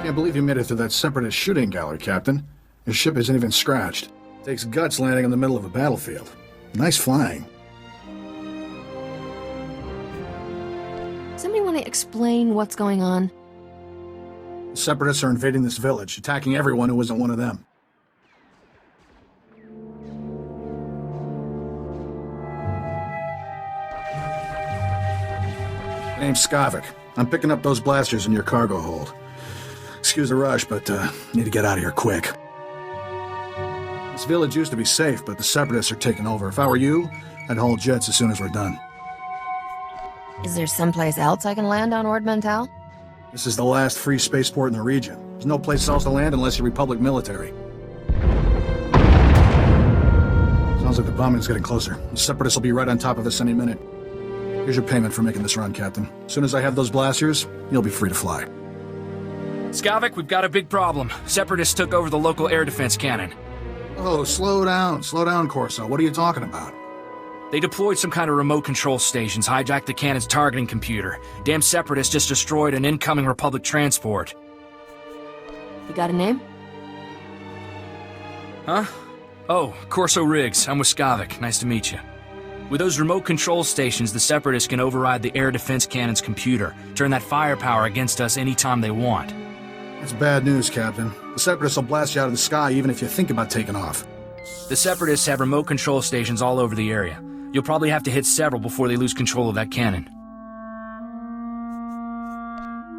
Can't believe you made it through that Separatist shooting gallery, Captain. Your ship isn't even scratched. Takes guts landing in the middle of a battlefield. Nice flying. Somebody want to explain what's going on? The Separatists are invading this village, attacking everyone who isn't one of them. My name's Skavik. I'm picking up those blasters in your cargo hold. Excuse the rush, but need to get out of here quick. This village used to be safe, but the Separatists are taking over. If I were you, I'd haul jets as soon as we're done. Is there someplace else I can land on Ord Mantell? This is the last free spaceport in the region. There's no place else to land unless you're Republic military. Sounds like the bombing's getting closer. The Separatists will be right on top of us any minute. Here's your payment for making this run, Captain. As soon as I have those blasters, you'll be free to fly. Skavik, we've got a big problem. Separatists took over the local air defense cannon. Oh, slow down, Corso. What are you talking about? They deployed some kind of remote control stations, hijacked the cannon's targeting computer. Damn Separatists just destroyed an incoming Republic transport. You got a name? Huh? Oh, Corso Riggs. I'm with Skavik. Nice to meet you. With those remote control stations, the Separatists can override the air defense cannon's computer, turn that firepower against us anytime they want. That's bad news, Captain. The Separatists will blast you out of the sky even if you think about taking off. The Separatists have remote control stations all over the area. You'll probably have to hit several before they lose control of that cannon.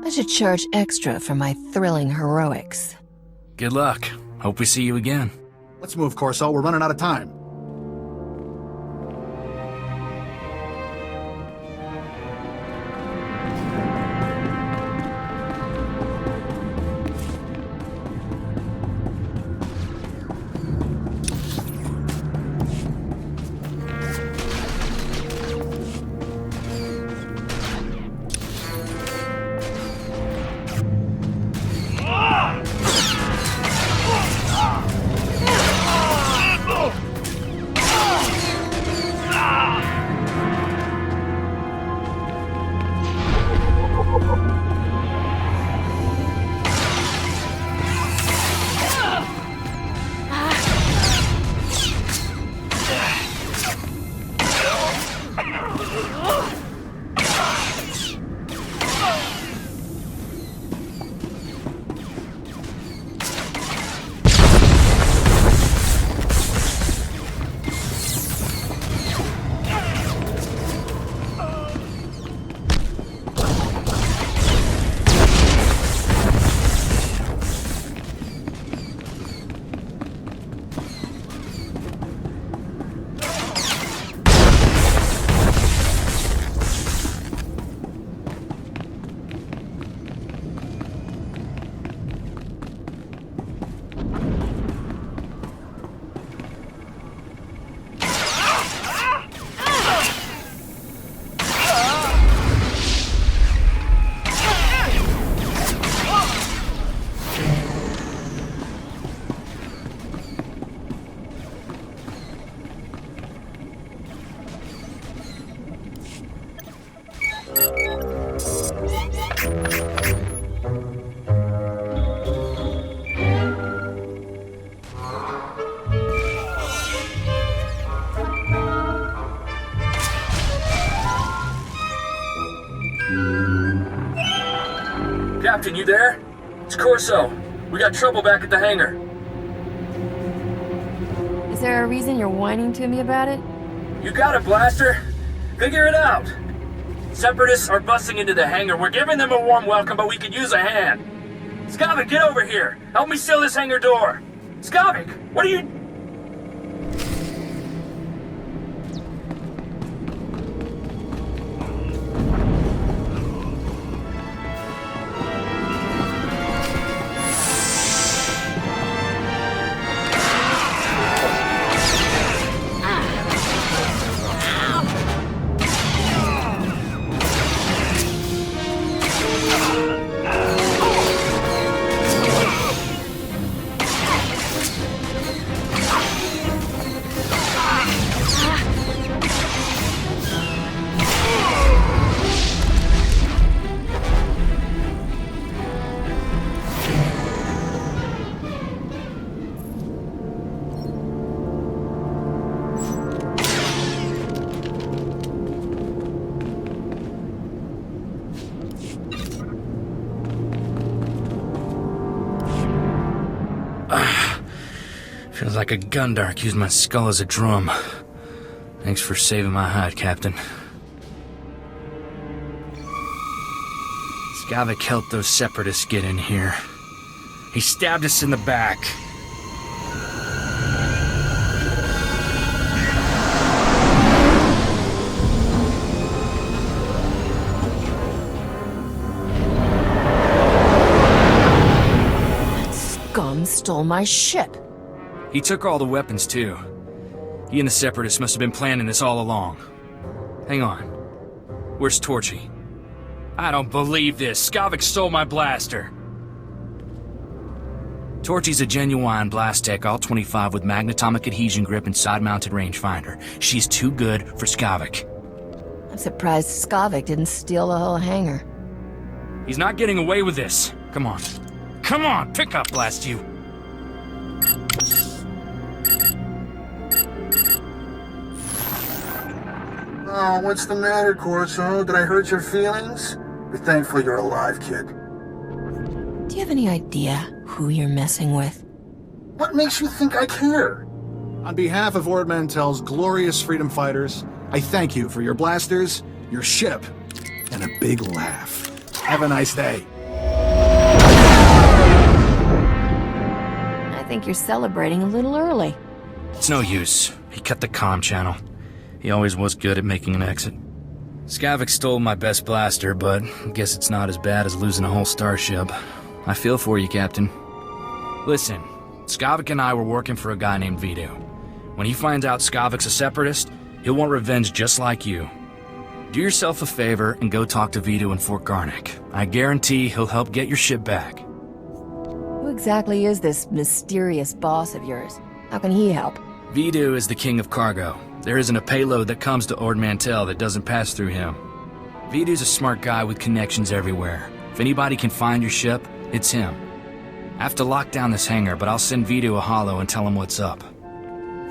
I should charge extra for my thrilling heroics. Good luck. Hope we see you again. Let's move, Corso. We're running out of time. Captain, you there? It's Corso. We got trouble back at the hangar. Is there a reason you're whining to me about it? You got it, Blaster. Figure it out. Separatists are busting into the hangar. We're giving them a warm welcome, but we could use a hand. Skavik, get over here. Help me seal this hangar door. Skavik, what are you... Feels like a Gundark used my skull as a drum. Thanks for saving my hide, Captain. Skavik helped those separatists get in here. He stabbed us in the back. That scum stole my ship. He took all the weapons, too. He and the separatists must have been planning this all along. Hang on. Where's Torchy? I don't believe this. Skavik stole my blaster. Torchy's a genuine blast tech, all 25 with magnetomic adhesion grip and side-mounted rangefinder. She's too good for Skavik. I'm surprised Skavik didn't steal the whole hangar. He's not getting away with this. Come on. Come on, pick up, blast you. Oh, what's the matter, Corso? Did I hurt your feelings? Be thankful you're alive, kid. Do you have any idea who you're messing with? What makes you think I care? On behalf of Ord Mantell's glorious freedom fighters, I thank you for your blasters, your ship, and a big laugh. Have a nice day. I think you're celebrating a little early. It's no use. He cut the comm channel. He always was good at making an exit. Skavik stole my best blaster, but I guess it's not as bad as losing a whole starship. I feel for you, Captain. Listen, Skavik and I were working for a guy named Vidu. When he finds out Skavik's a separatist, he'll want revenge just like you. Do yourself a favor and go talk to Vidu in Fort Garnick. I guarantee he'll help get your ship back. Who exactly is this mysterious boss of yours? How can he help? Vidu is the king of cargo. There isn't a payload that comes to Ord Mantell that doesn't pass through him. Vidu's a smart guy with connections everywhere. If anybody can find your ship, it's him. I have to lock down this hangar, but I'll send Vidu a holo and tell him what's up.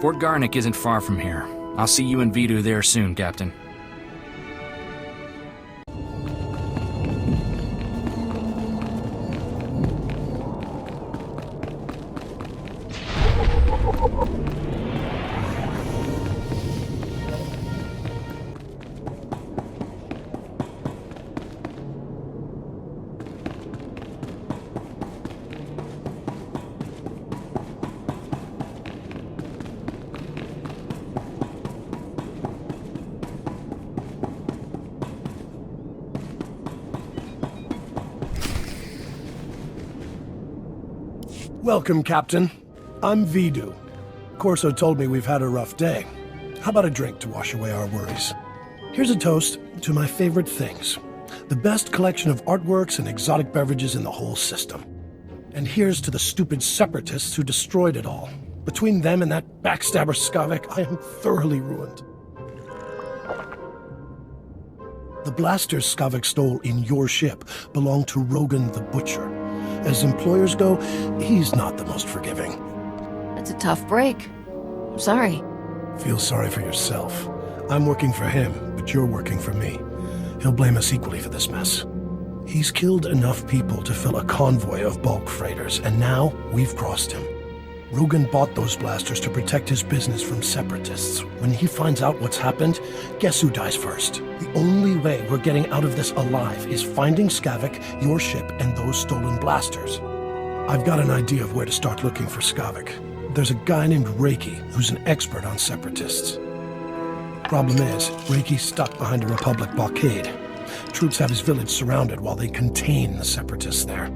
Fort Garnick isn't far from here. I'll see you and Vidu there soon, Captain. Welcome, Captain. I'm Vidu. Corso told me we've had a rough day. How about a drink to wash away our worries? Here's a toast to my favorite things. The best collection of artworks and exotic beverages in the whole system. And here's to the stupid separatists who destroyed it all. Between them and that backstabber Skavik, I am thoroughly ruined. The blasters Skavik stole in your ship belong to Rogan the Butcher. As employers go, he's not the most forgiving. It's a tough break. I'm sorry. Feel sorry for yourself. I'm working for him, but you're working for me. He'll blame us equally for this mess. He's killed enough people to fill a convoy of bulk freighters, and now we've crossed him. Rogan bought those blasters to protect his business from separatists. When he finds out what's happened, guess who dies first? The only way we're getting out of this alive is finding Skavik, your ship, and those stolen blasters. I've got an idea of where to start looking for Skavik. There's a guy named Reiki who's an expert on separatists. Problem is, Reiki's stuck behind a Republic blockade. Troops have his village surrounded while they contain the separatists there.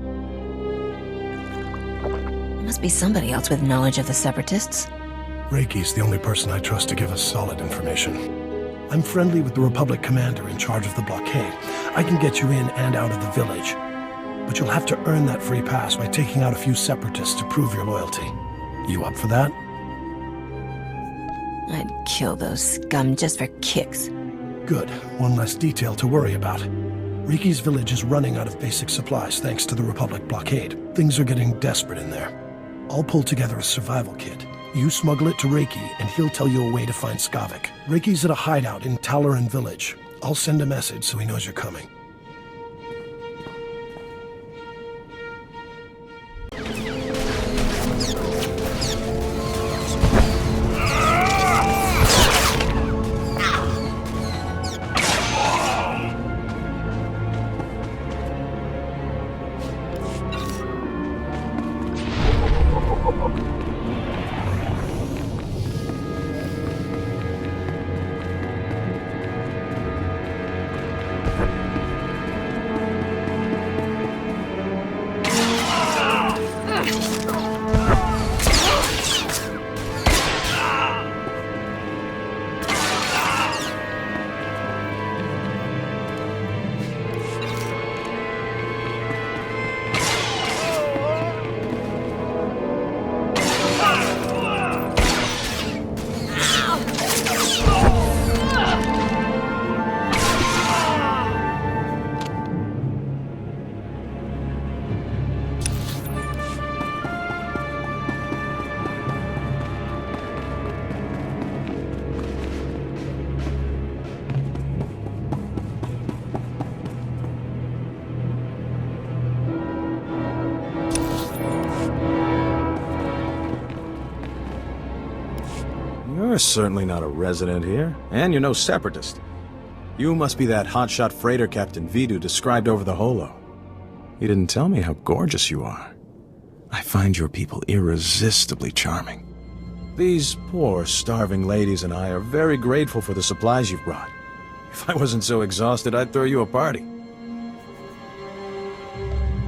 There must be somebody else with knowledge of the separatists. Reiki's the only person I trust to give us solid information. I'm friendly with the Republic commander in charge of the blockade. I can get you in and out of the village. But you'll have to earn that free pass by taking out a few separatists to prove your loyalty. You up for that? I'd kill those scum just for kicks. Good. One less detail to worry about. Reiki's village is running out of basic supplies thanks to the Republic blockade. Things are getting desperate in there. I'll pull together a survival kit. You smuggle it to Reiki, and he'll tell you a way to find Skavik. Reiki's at a hideout in Talaran village. I'll send a message so he knows you're coming. You're certainly not a resident here, and you're no separatist. You must be that hotshot freighter Captain Vidu described over the holo. He didn't tell me how gorgeous you are. I find your people irresistibly charming. These poor, starving ladies and I are very grateful for the supplies you've brought. If I wasn't so exhausted, I'd throw you a party.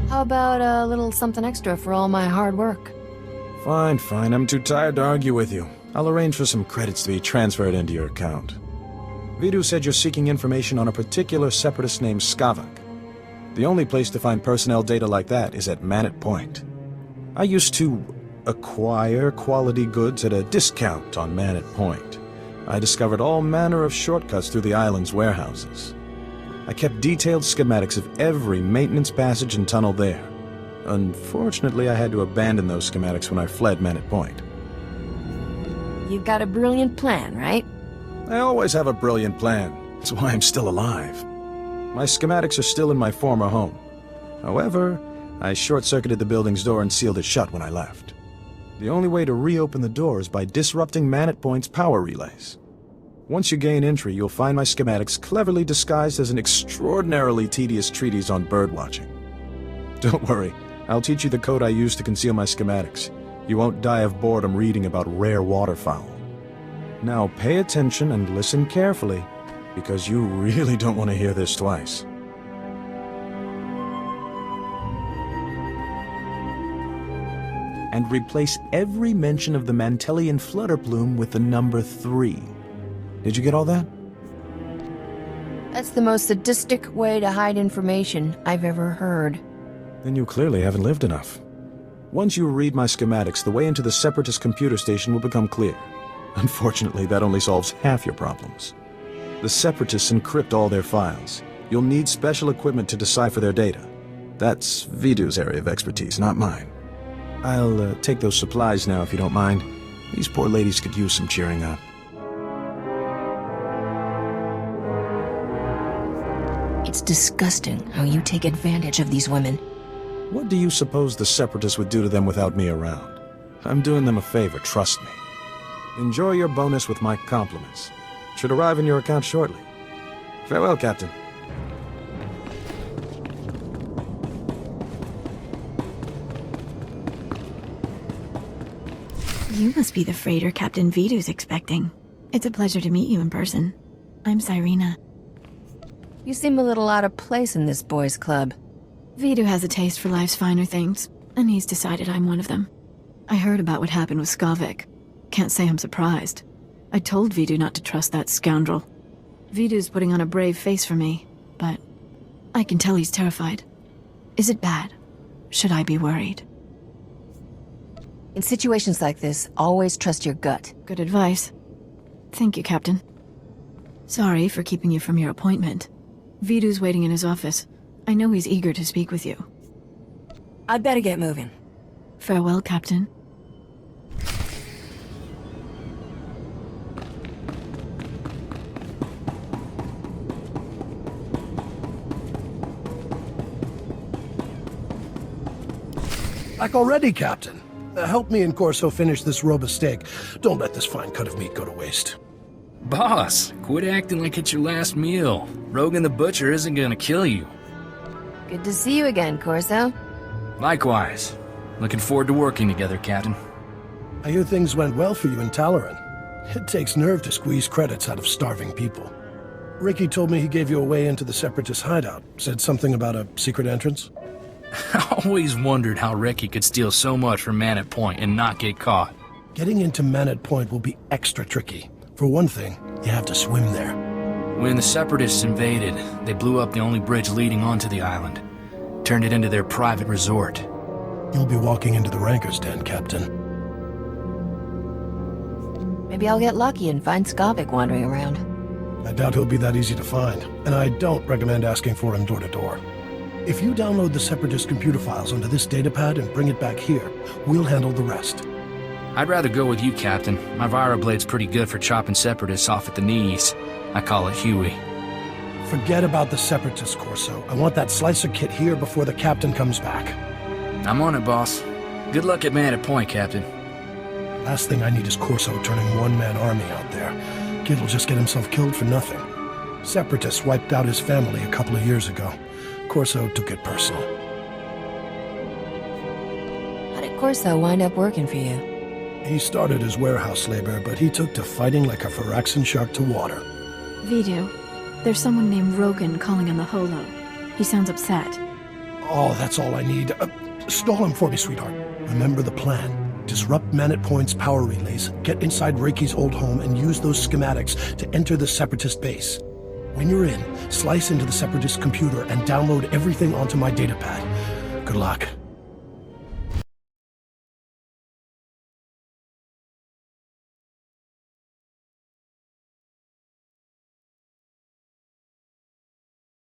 How about a little something extra for all my hard work? Fine, fine. I'm too tired to argue with you. I'll arrange for some credits to be transferred into your account. Vidu said you're seeking information on a particular separatist named Skavak. The only place to find personnel data like that is at Manat Point. I used to acquire quality goods at a discount on Manat Point. I discovered all manner of shortcuts through the island's warehouses. I kept detailed schematics of every maintenance passage and tunnel there. Unfortunately, I had to abandon those schematics when I fled Manat Point. You've got a brilliant plan, right? I always have a brilliant plan. That's why I'm still alive. My schematics are still in my former home. However, I short-circuited the building's door and sealed it shut when I left. The only way to reopen the door is by disrupting Manat Point's power relays. Once you gain entry, you'll find my schematics cleverly disguised as an extraordinarily tedious treatise on birdwatching. Don't worry, I'll teach you the code I use to conceal my schematics. You won't die of boredom reading about rare waterfowl. Now pay attention and listen carefully, because you really don't want to hear this twice. And replace every mention of the Mantelian flutter plume with the number 3. Did you get all that? That's the most sadistic way to hide information I've ever heard. Then you clearly haven't lived enough. Once you read my schematics, the way into the Separatist computer station will become clear. Unfortunately, that only solves half your problems. The Separatists encrypt all their files. You'll need special equipment to decipher their data. That's Vidu's area of expertise, not mine. I'll take those supplies now, if you don't mind. These poor ladies could use some cheering up. It's disgusting how you take advantage of these women. What do you suppose the Separatists would do to them without me around? I'm doing them a favor, trust me. Enjoy your bonus with my compliments. Should arrive in your account shortly. Farewell, Captain. You must be the freighter Captain Vidu's expecting. It's a pleasure to meet you in person. I'm Cyrena. You seem a little out of place in this boys' club. Vidu has a taste for life's finer things, and he's decided I'm one of them. I heard about what happened with Skavak. Can't say I'm surprised. I told Vidu not to trust that scoundrel. Vidu's putting on a brave face for me, but I can tell he's terrified. Is it bad? Should I be worried? In situations like this, always trust your gut. Good advice. Thank you, Captain. Sorry for keeping you from your appointment. Vidu's waiting in his office. I know he's eager to speak with you. I'd better get moving. Farewell, Captain. Back already, Captain. Help me and Corso finish this robust steak. Don't let this fine cut of meat go to waste. Boss, quit acting like it's your last meal. Rogan the Butcher isn't gonna kill you. Good to see you again, Corso. Likewise. Looking forward to working together, Captain. I hear things went well for you in Talaran. It takes nerve to squeeze credits out of starving people. Ricky told me he gave you a way into the Separatist hideout. Said something about a secret entrance? I always wondered how Ricky could steal so much from Man at Point and not get caught. Getting into Man at Point will be extra tricky. For one thing, you have to swim there. When the Separatists invaded, they blew up the only bridge leading onto the island. Turned it into their private resort. You'll be walking into the Ranker's Den, Captain. Maybe I'll get lucky and find Skavik wandering around. I doubt he'll be that easy to find, and I don't recommend asking for him door to door. If you download the Separatist computer files onto this datapad and bring it back here, we'll handle the rest. I'd rather go with you, Captain. My Virablade's pretty good for chopping Separatists off at the knees. I call it Huey. Forget about the Separatist, Corso. I want that slicer kit here before the Captain comes back. I'm on it, boss. Good luck at Man at Point, Captain. Last thing I need is Corso turning one-man army out there. Kid will just get himself killed for nothing. Separatists wiped out his family a couple of years ago. Corso took it personal. How did Corso wind up working for you? He started as warehouse labor, but he took to fighting like a Phyraxan shark to water. Vidu, there's someone named Rogan calling on the Holo. He sounds upset. Oh, that's all I need. Stall him for me, sweetheart. Remember the plan. Disrupt Man at Point's power relays, get inside Reiki's old home, and use those schematics to enter the Separatist base. When you're in, slice into the Separatist computer and download everything onto my datapad. Good luck.